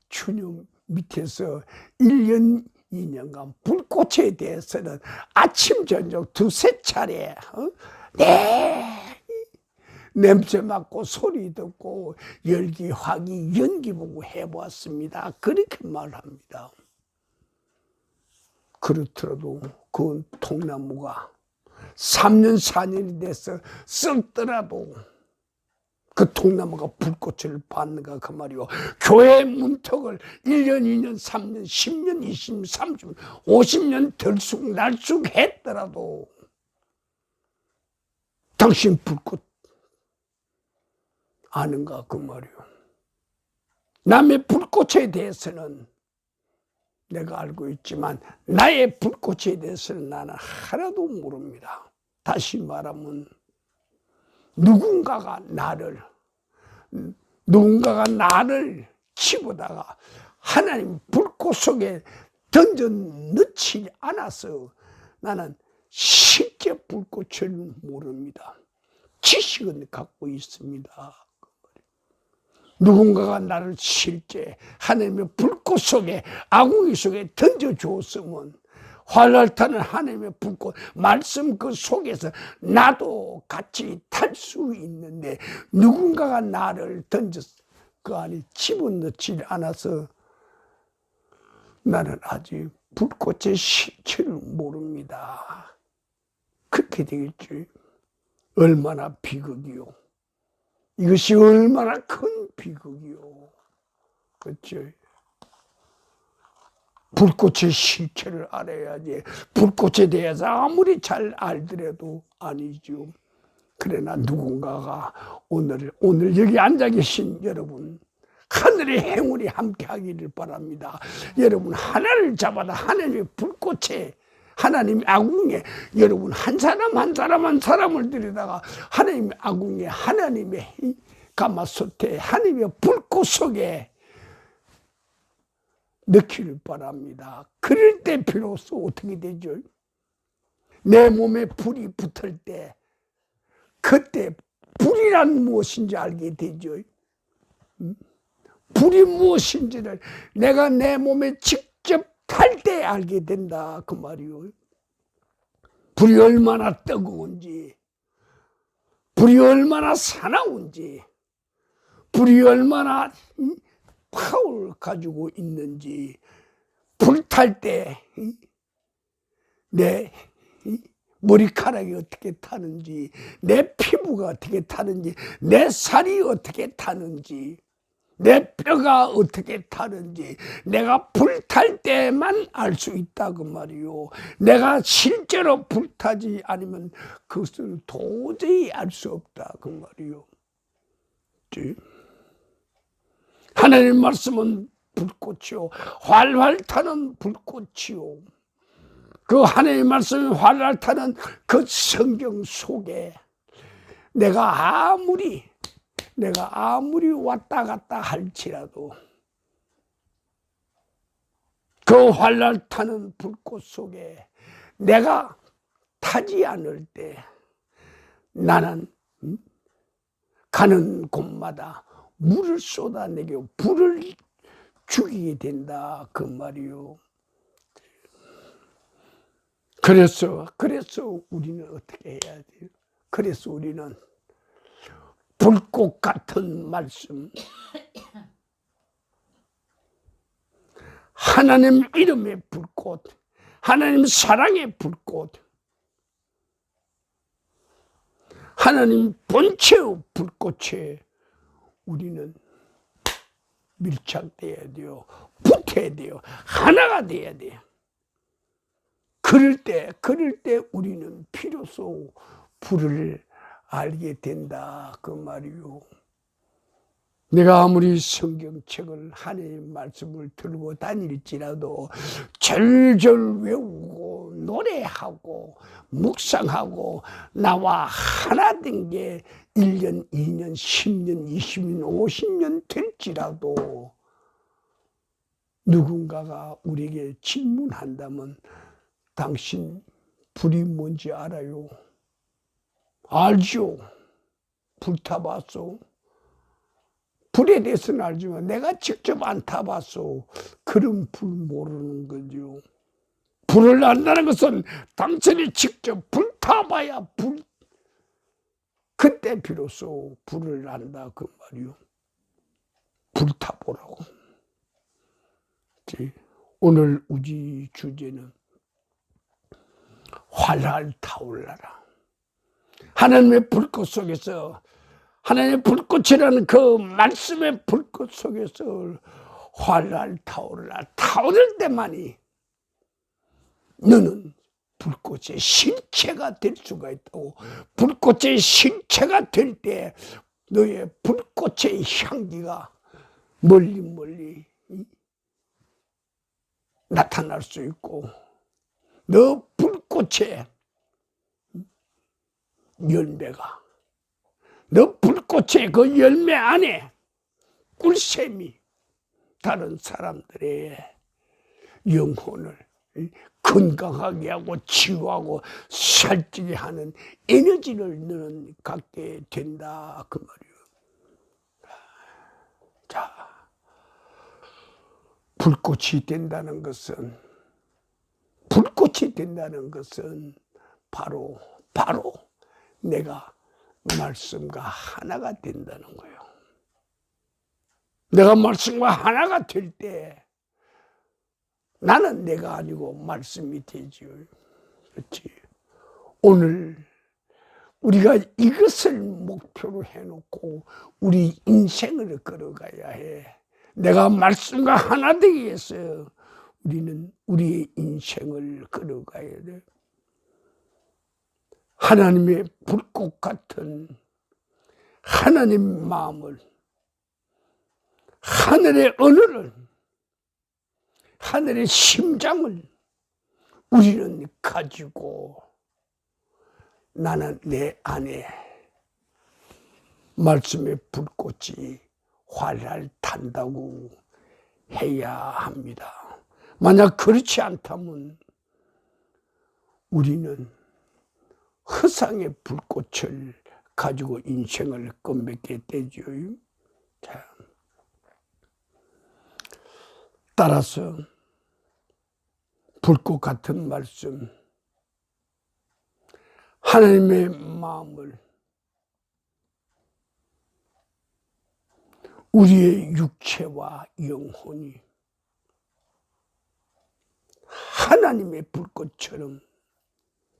추녀 밑에서 1년, 2년간 불꽃에 대해서는 아침, 저녁 2-3차례 냄새 맡고 소리 듣고 열기, 화기, 연기 보고 해보았습니다. 그렇게 말합니다. 그렇더라도 그 통나무가 3년, 4년이 돼서 썩더라도 그 통나무가 불꽃을 받는가 그 말이요. 교회 문턱을 1년, 2년, 3년, 10년, 20년, 30년, 50년 들쑥날쑥 했더라도 당신 불꽃 아는가 그 말이요. 남의 불꽃에 대해서는 내가 알고 있지만 나의 불꽃에 대해서는 나는 하나도 모릅니다. 다시 말하면 누군가가 나를 치고다가 하나님 불꽃 속에 던져 넣지 않아서 나는 쉽게 불꽃을 모릅니다. 지식은 갖고 있습니다. 누군가가 나를 실제 하나님의 불꽃 속에 아궁이 속에 던져주었으면 활활 타는 하나님의 불꽃 말씀 그 속에서 나도 같이 탈 수 있는데 누군가가 나를 그 안에 집어넣지 않아서 나는 아직 불꽃의 실체를 모릅니다. 그렇게 되겠지. 얼마나 비극이요. 이것이 얼마나 큰 비극이요. 그렇죠? 불꽃의 실체를 알아야지. 불꽃에 대해서 아무리 잘 알더라도 아니죠. 그러나 누군가가 오늘 여기 앉아 계신 여러분, 하늘의 행운이 함께 하기를 바랍니다. 여러분 하나를 잡아다 하나님의 불꽃에 하나님의 아궁에 여러분 한 사람 한 사람을 들여다가 하나님의 아궁에 하나님의 가마솥에 하나님의 불꽃 속에 넣기를 바랍니다. 그럴 때 비로소 어떻게 되죠? 내 몸에 불이 붙을 때 그때 불이란 무엇인지 알게 되죠. 불이 무엇인지를 내가 내 몸에 직접 탈 때 알게 된다 그 말이요. 불이 얼마나 뜨거운지, 불이 얼마나 사나운지, 불이 얼마나 파워를 가지고 있는지 불탈 때 내 머리카락이 어떻게 타는지, 내 피부가 어떻게 타는지, 내 살이 어떻게 타는지, 내 뼈가 어떻게 타는지 내가 불탈 때만 알 수 있다 그 말이요. 내가 실제로 불타지 않으면 그것을 도저히 알 수 없다 그 말이요. 하나님 말씀은 불꽃이요, 활활 타는 불꽃이요. 그 하나님 말씀이 활활 타는 그 성경 속에 내가 아무리 왔다 갔다 할지라도 그 활활 타는 불꽃 속에 내가 타지 않을 때 나는 가는 곳마다 물을 쏟아내고 불을 죽이게 된다 그 말이요. 그래서 우리는 어떻게 해야 돼요? 그래서 우리는 불꽃 같은 말씀, 하나님 이름의 불꽃, 하나님 사랑의 불꽃, 하나님 본체의 불꽃에 우리는 밀착돼야 돼요. 붙어야 돼요. 하나가 돼야 돼요. 그럴 때 우리는 비로소 불을 알게 된다 그 말이요. 내가 아무리 성경책을 하나님 말씀을 들고 다닐지라도 절절 외우고 노래하고 묵상하고 나와 하나 된 게 1년, 2년, 10년, 20년, 50년 될지라도 누군가가 우리에게 질문한다면 당신 불이 뭔지 알아요? 알죠. 불타봤어. 불에 대해서는 알지만 내가 직접 안 타봤어. 그런 불 모르는 거죠. 불을 안다는 것은 당신이 직접 불타봐야 그때 비로소 불을 안다 그 말이요. 불타보라고. 오늘 우리 주제는 활활 타올라라. 하나님의 불꽃 속에서, 하나님의 불꽃이라는 그 말씀의 불꽃 속에서 활활 타올라. 타오를 때만이 너는 불꽃의 실체가 될 수가 있다고. 불꽃의 실체가 될 때 너의 불꽃의 향기가 멀리 나타날 수 있고, 너 불꽃의 열매가, 너 불꽃의 그 열매 안에 꿀샘이 다른 사람들의 영혼을 건강하게 하고 치유하고 살찌게 하는 에너지를 너는 갖게 된다 그 말이에요. 자, 불꽃이 된다는 것은 바로 내가 말씀과 하나가 된다는 거예요. 내가 말씀과 하나가 될 때 나는 내가 아니고 말씀이 되지요. 그렇지. 오늘 우리가 이것을 목표로 해놓고 우리 인생을 걸어가야 해. 내가 말씀과 하나 되기 위해서 우리는 우리의 인생을 걸어가야 돼. 하나님의 불꽃 같은 하나님 마음을, 하늘의 언어를, 하늘의 심장을 우리는 가지고 나는 내 안에 말씀의 불꽃이 활활 탄다고 해야 합니다. 만약 그렇지 않다면 우리는 허상의 불꽃을 가지고 인생을 끝맺게 되죠. 자, 따라서 불꽃 같은 말씀, 하나님의 마음을 우리의 육체와 영혼이 하나님의 불꽃처럼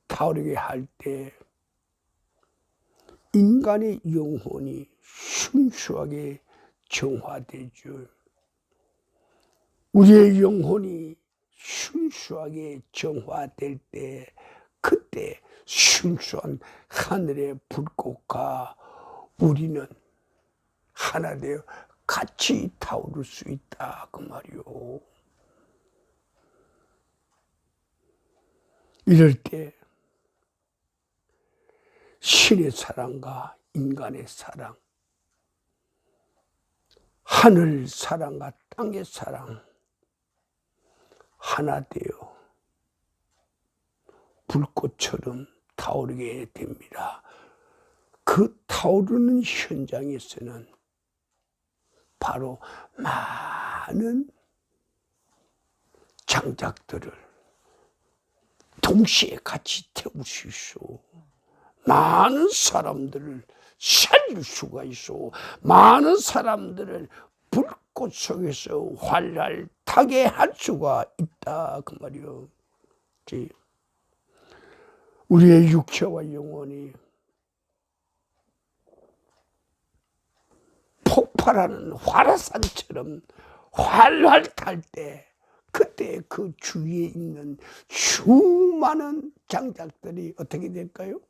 타오르게 할 때 인간의 영혼이 순수하게 정화되죠. 우리의 영혼이 순수하게 정화될 때 그때 순수한 하늘의 불꽃과 우리는 하나 되어 같이 타오를 수 있다 그 말이요. 이럴 때 신의 사랑과 인간의 사랑, 하늘 사랑과 땅의 사랑 하나 되어 불꽃처럼 타오르게 됩니다. 그 타오르는 현장에서는 바로 많은 장작들을 동시에 같이 태울 수 있어. 많은 사람들을 살릴 수가 있어. 많은 사람들을 불꽃 속에서 활활타게 할 수가 있다 그 말이요. 우리의 육체와 영혼이 폭발하는 활화산처럼 활활 탈 때 그때 그 주위에 있는 수많은 장작들이 어떻게 될까요?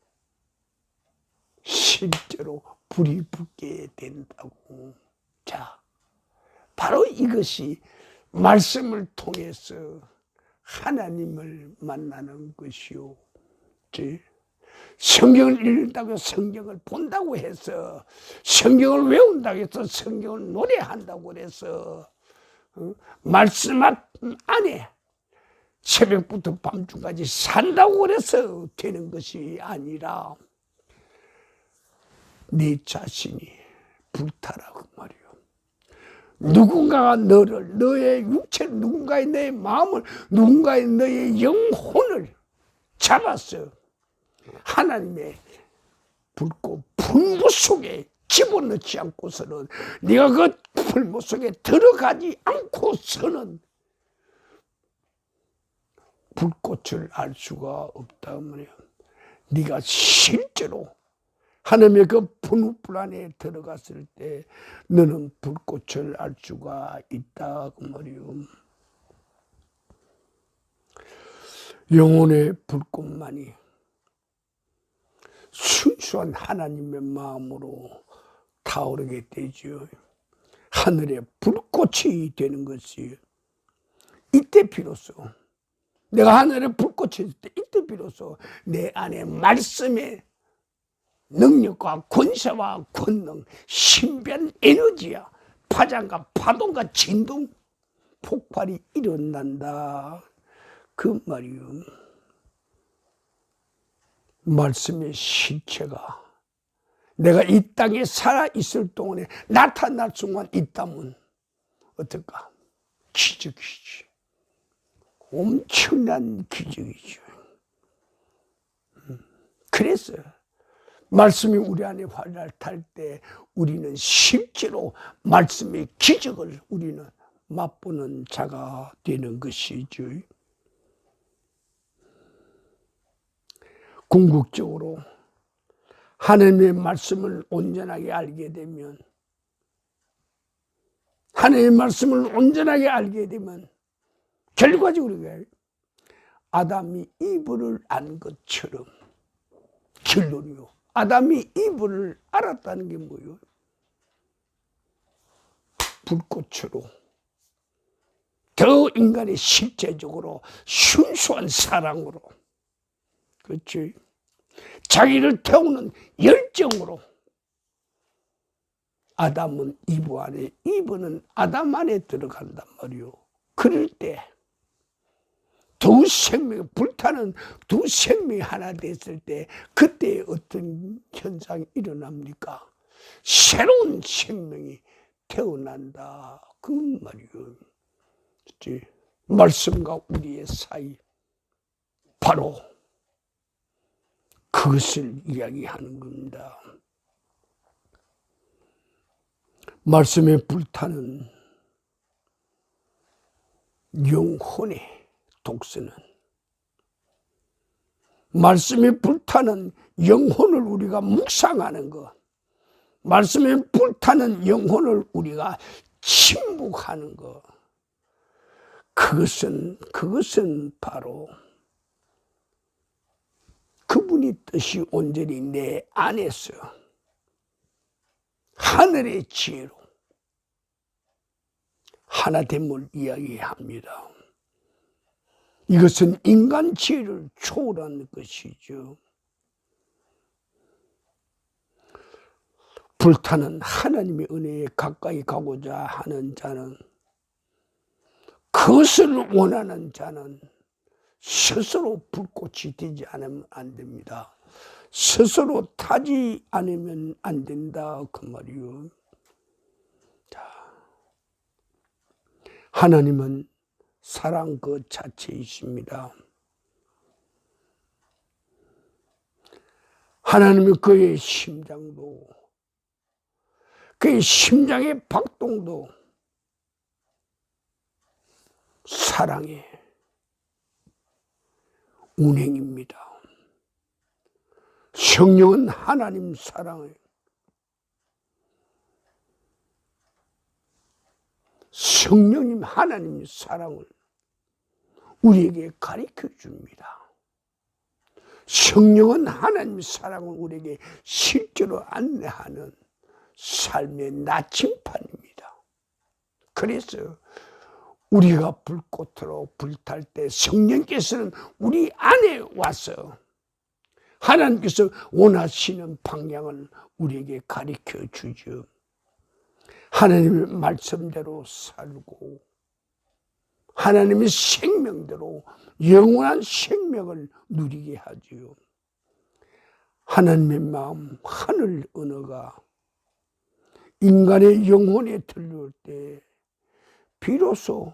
실제로 불이 붙게 된다고. 자, 바로 이것이 말씀을 통해서 하나님을 만나는 것이요. 성경을 읽는다고 해서 성경을 본다고 해서 성경을 외운다고 해서 성경을 노래한다고 해서 말씀 안에 새벽부터 밤중까지 산다고 해서 되는 것이 아니라 네 자신이 불타라고 말이요. 누군가가 너를, 너의 육체를, 누군가의 내 마음을, 누군가의 너의 영혼을 잡았어. 하나님의 불꽃 분무 속에 집어넣지 않고서는, 네가 그 불무 속에 들어가지 않고서는 불꽃을 알 수가 없다 말이야. 네가 실제로 하나님의 그 분무불 안에 들어갔을 때 너는 불꽃을 알 수가 있다 그 말이요. 영혼의 불꽃만이 순수한 하나님의 마음으로 타오르게 되죠. 하늘의 불꽃이 되는 것이 이때 비로소, 내가 하늘의 불꽃이 있을 때 이때 비로소 내 안에 말씀의 능력과 권세와 권능, 신변 에너지야, 파장과 파동과 진동, 폭발이 일어난다 그 말이요. 말씀의 실체가 내가 이 땅에 살아있을 동안에 나타날 수만 있다면 어떨까? 기적이지. 엄청난 기적이죠. 그래서 말씀이 우리 안에 활활 탈 때 우리는 실제로 말씀의 기적을 우리는 맛보는 자가 되는 것이죠. 궁극적으로 하나님의 말씀을 온전하게 알게 되면, 하나님의 말씀을 온전하게 알게 되면 결과적으로 아담이 이브를 안 것처럼, 결론이요, 아담이 이브를 알았다는 게 뭐예요? 불꽃으로 더 인간의 실제적으로 순수한 사랑으로, 그렇지, 자기를 태우는 열정으로 아담은 이브 안에, 이브는 아담 안에 들어간단 말이요. 그럴 때 두 생명이 불타는 두 생명이 하나 됐을 때 그때 어떤 현상이 일어납니까? 새로운 생명이 태어난다 그 말이요. 말씀과 우리의 사이, 바로 그것을 이야기하는 겁니다. 말씀에 불타는 영혼의 독서는 말씀이 불타는 영혼을 우리가 묵상하는 것, 말씀에 불타는 영혼을 우리가 침묵하는 것, 그것은 바로 그분의 뜻이 온전히 내 안에서 하늘의 지혜로 하나됨을 이야기합니다. 이것은 인간 지혜를 초월한 것이죠. 불타는 하나님의 은혜에 가까이 가고자 하는 자는, 그것을 원하는 자는 스스로 불꽃이 되지 않으면 안 됩니다. 스스로 타지 않으면 안 된다 그 말이요. 자, 하나님은 사랑 그 자체이십니다. 하나님은 그의 심장도, 그의 심장의 박동도 사랑의 운행입니다. 성령은 하나님 사랑을, 성령님 하나님 사랑을 우리에게 가르쳐 줍니다. 성령은 하나님 사랑을 우리에게 실제로 안내하는 삶의 나침판입니다. 그래서 우리가 불꽃으로 불탈 때 성령께서는 우리 안에 와서 하나님께서 원하시는 방향을 우리에게 가르쳐 주죠. 하나님의 말씀대로 살고 하나님의 생명대로 영원한 생명을 누리게 하지요. 하나님의 마음, 하늘 언어가 인간의 영혼에 들려올 때 비로소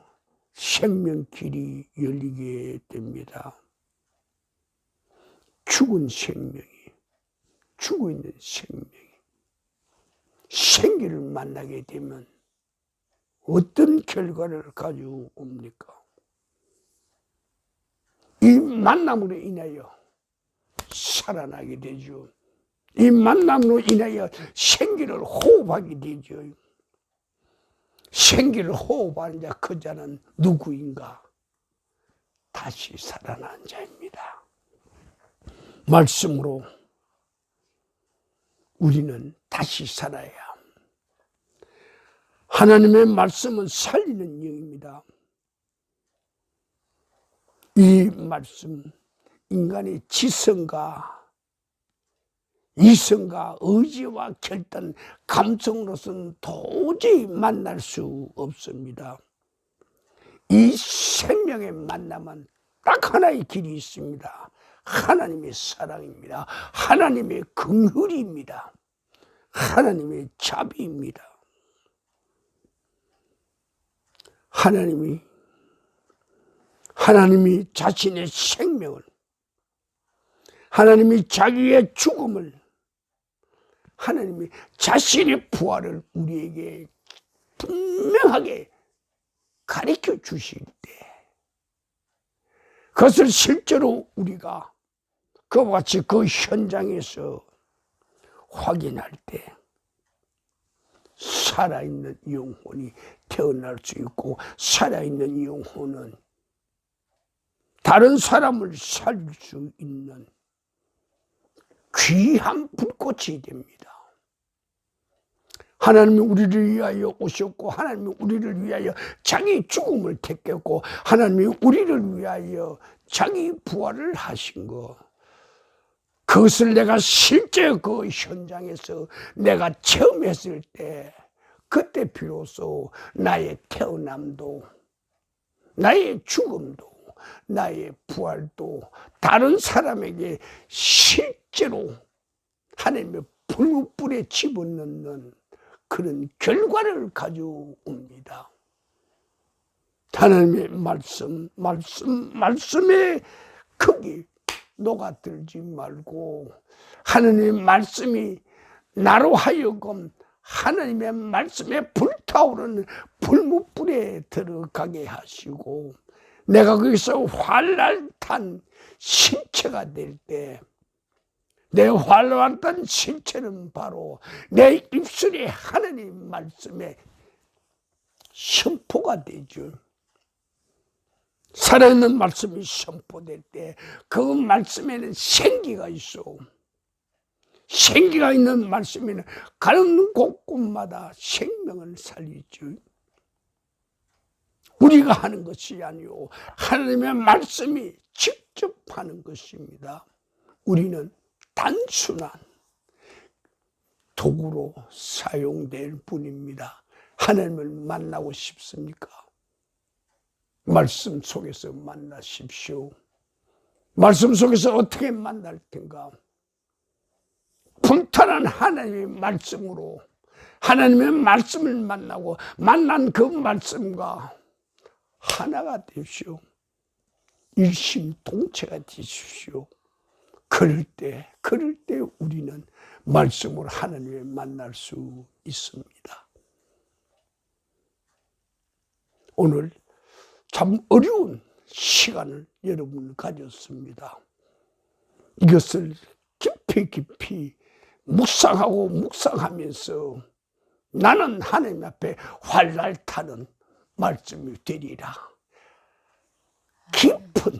생명길이 열리게 됩니다. 죽은 생명이, 죽어있는 생명이 생기를 만나게 되면 어떤 결과를 가지고 옵니까? 이 만남으로 인하여 살아나게 되죠. 이 만남으로 인하여 생기를 호흡하게 되죠. 생기를 호흡하는 자, 그 자는 누구인가? 다시 살아난 자입니다. 말씀으로 우리는 다시 살아야 합니다. 하나님의 말씀은 살리는 영입니다. 이 말씀, 인간의 지성과 이성과 의지와 결단, 감성으로서는 도저히 만날 수 없습니다. 이 생명의 만남은 딱 하나의 길이 있습니다. 하나님의 사랑입니다. 하나님의 긍휼입니다. 하나님의 자비입니다. 하나님이 자신의 생명을, 하나님이 자기의 죽음을, 하나님이 자신의 부활을 우리에게 분명하게 가르쳐 주실 때, 그것을 실제로 우리가 그와 같이 그 현장에서 확인할 때 살아있는 영혼이 태어날 수 있고, 살아있는 영혼은 다른 사람을 살릴 수 있는 귀한 불꽃이 됩니다. 하나님이 우리를 위하여 오셨고, 하나님이 우리를 위하여 자기 죽음을 택했고, 하나님이 우리를 위하여 자기 부활을 하신 것, 그것을 내가 실제 그 현장에서 내가 체험했을 때, 그때 비로소 나의 태어남도, 나의 죽음도, 나의 부활도 다른 사람에게 실제로 하나님의 불불에 집어넣는 그런 결과를 가져옵니다. 하나님의 말씀에 거기 녹아들지 말고, 하나님의 말씀이 나로 하여금 하나님의 말씀에 불타오르는 불무불에 들어가게 하시고, 내가 거기서 활랄탄 신체가 될 때, 내 활활했던 신체는 바로 내 입술에 하나님 말씀에 선포가 되죠. 살아있는 말씀이 선포될 때 그 말씀에는 생기가 있어. 생기가 있는 말씀에는 가는 곳곳마다 생명을 살리죠. 우리가 하는 것이 아니오 하나님의 말씀이 직접 하는 것입니다. 우리는 단순한 도구로 사용될 뿐입니다. 하나님을 만나고 싶습니까? 말씀 속에서 만나십시오. 말씀 속에서 어떻게 만날 텐가? 불타는 하나님의 말씀으로 하나님의 말씀을 만나고 만난 그 말씀과 하나가 되십시오. 일심동체가 되십시오. 그럴 때 우리는 말씀으로 하나님을 만날 수 있습니다. 오늘 참 어려운 시간을 여러분 가졌습니다. 이것을 깊이 묵상하면서 나는 하나님 앞에 활랄타는 말씀이 되리라. 깊은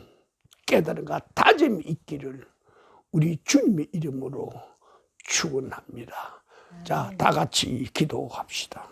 깨달음과 다짐이 있기를 우리 주님의 이름으로 축원합니다. 자, 다 같이 기도합시다.